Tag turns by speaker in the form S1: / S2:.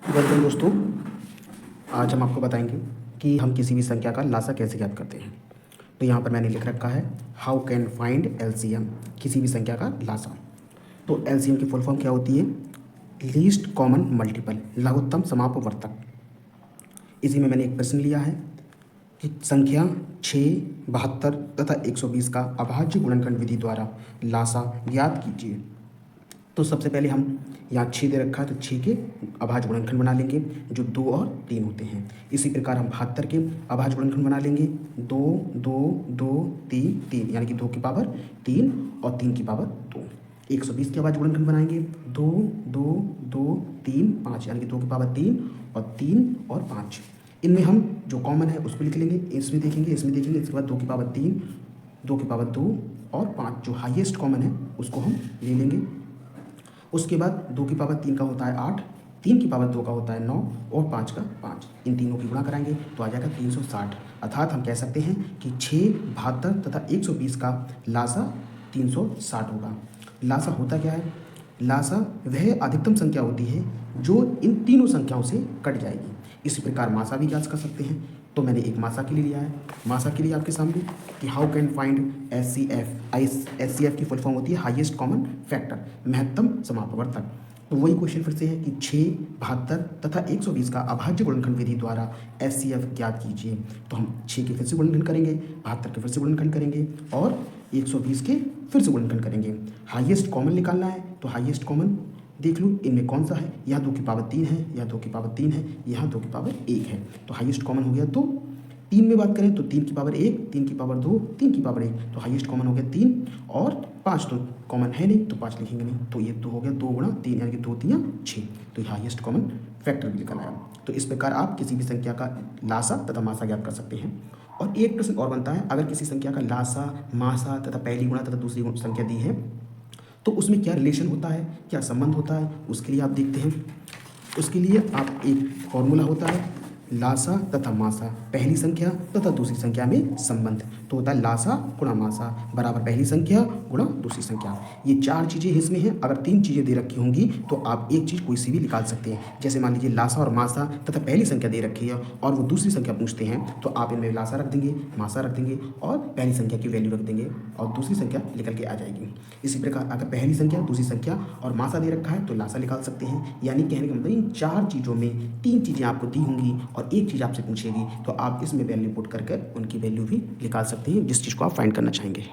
S1: Welcome दोस्तों। आज हम आपको बताएंगे कि हम किसी भी संख्या का लासा कैसे ज्ञात करते हैं। तो यहाँ पर मैंने लिख रखा है हाउ कैन फाइंड एलसीएम, किसी भी संख्या का लासा। तो एलसीएम की फुल फॉर्म क्या होती है? लीस्ट कॉमन मल्टीपल, लघुत्तम समापवर्तक। इसी में मैंने एक प्रश्न लिया है कि संख्या 6, 72 तथा 120 का अभाज्य गुणनखंड विधि द्वारा लासा ज्ञात कीजिए। तो सबसे पहले हम यहाँ 6 दे रखा है तो 6 के अभाज्य गुणनखंड बना लेंगे जो 2 और 3 होते हैं। इसी प्रकार हम 72 के अभाज्य गुणनखंड बना लेंगे 2, 2, 2, 3, 3 यानी कि 2 की पावर 3 और 3 की पावर 2। 120 के अभाज्य गुणनखंड बनाएंगे 2, 2, 2, 3, 5 यानी कि 2 की पावर 3 और 3 और 5। इनमें हम जो कॉमन है उसको लिख लेंगे, इसमें देखेंगे इसके बाद 2 की पावर 3, 2 की पावर 2 और 5 जो हाईएस्ट कॉमन है उसको हम ले लेंगे। उसके बाद 2 की पावर 3 का होता है 8, 3 की पावर 2 का होता है 9 और 5 का 5। इन तीनों की गुणा कराएंगे तो आ जाएगा 360। अर्थात हम कह सकते हैं कि 6, 72 तथा 120 का लासा 360 होगा। लासा होता क्या है? लासा वह अधिकतम संख्या होती है जो इन तीनों संख्याओं से कट जाएगी। इसी प्रकार मासा भी ज्ञात कर सकते हैं। तो मैंने एक मासा के लिए लिया है। मासा के लिए आपके सामने कि how can find HCF. HCF की फुल फॉर्म होती है हाईएस्ट कॉमन फैक्टर, महत्तम समापवर्तक। तो वही क्वेश्चन फिर से है कि 6, 72 तथा 120 का अभाज्य गुणनखंड विधि द्वारा एचसीएफ ज्ञात कीजिए। तो हम 6 के फिर से गुणनखंड करेंगे, 72 के फिर से गुणनखंड करेंगे और 120 के फिर से गुणनखंड करेंगे। हाईएस्ट कॉमन निकालना है तो हाईएस्ट कॉमन देख लो इनमें कौन सा है। यहाँ 2 की पावर 3 है, यहाँ 2 की पावर 3 है, यहाँ 2 की पावर 1 है। तो हाईएस्ट कॉमन हो गया 2। 3 में बात करें तो 3 की पावर 1, 3 की पावर 2, 3 की पावर 1। तो हाईएस्ट कॉमन हो गया 3 और 5 तो कॉमन है नहीं तो 5 लिखेंगे नहीं। तो ये तो हो गया 2 गुणा 3 यानी कि 2 3 6। तो ये हाईएस्ट कॉमन फैक्टर भी निकल आया। तो इस प्रकार आप किसी भी संख्या का लासा तथा मासा ज्ञात कर सकते हैं। और एक प्रश्न और बनता है, अगर किसी संख्या का लासा, मासा तथा पहली गुणा तथा दूसरी संख्या दी है तो उसमें क्या रिलेशन होता है, क्या संबंध होता है, उसके लिए आप देखते हैं। उसके लिए आप एक फॉर्मूला होता है लासा तथा मासा, पहली संख्या तथा दूसरी संख्या में संबंध। तो होता है लासा गुणा मासा बराबर पहली संख्या गुणा दूसरी संख्या। ये 4 चीज़ें इसमें हैं। अगर 3 चीज़ें दे रखी होंगी तो आप एक चीज़ कोई सी भी निकाल सकते हैं। जैसे मान लीजिए लासा और मासा तथा पहली संख्या दे रखी है और वो दूसरी संख्या पूछते हैं तो आप इनमें लासा रख देंगे, मासा रख देंगे और पहली संख्या की वैल्यू रख देंगे और दूसरी संख्या निकल के आ जाएगी। इसी प्रकार अगर पहली संख्या, दूसरी संख्या और मासा दे रखा है तो लासा निकाल सकते हैं। यानी कहने का मतलब इन 4 चीज़ों में 3 चीज़ें आपको दी होंगी और एक चीज़ आपसे पूछेगी तो आप इसमें वैल्यू पुट करके उनकी वैल्यू भी निकाल सकते हैं जिस चीज़ को आप फाइंड करना चाहेंगे।